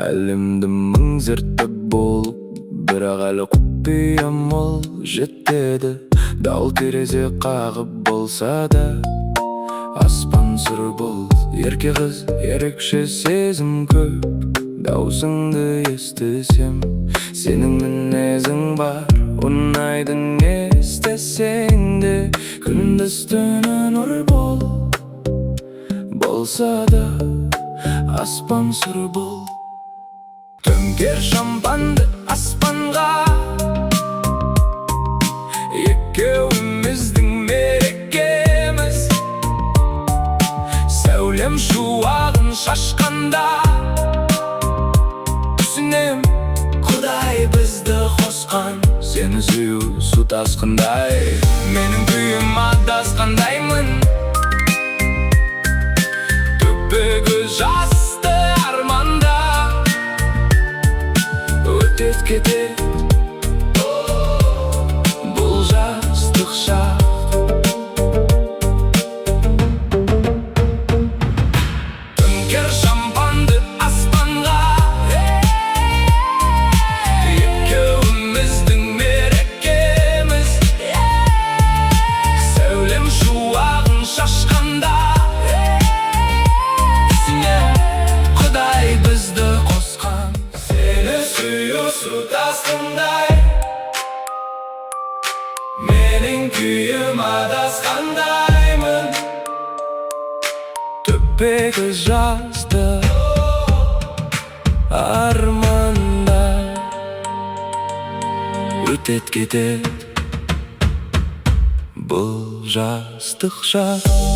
Әлемді мың зерттеп болып, бірақ әлі құпиям ол жетеді. Дауыл терезе қағып болса да, аспан сұр бұлт, ерке қыз, ерекше сезім көп. Даусыңды естісем, сенің мінезің бар, ұнайды не істесең де. Күндіз түні нұр болса да, аспан сұр бұлт. Төңкер шампанды аспанға, екеуіміздің мерекеміз. Сәулем шуағын шашқанда, түсінем, Құдай бізді қосқан. Сені сүю су тасқындай, менің күйім адасқандаймын. Түпігі жасты арманда, өтет кетет бұл жастық шақ. Төңкер шампанды аспанға, екеуіміздің мерекеміз. Сәулем шуағын шашқанда, Құдай бізді қосқан. Сені сүю су тасқындай, менің күйім адасқандаймын. Түпегі жасты арманда, өтет кетет бұл жастық шақ.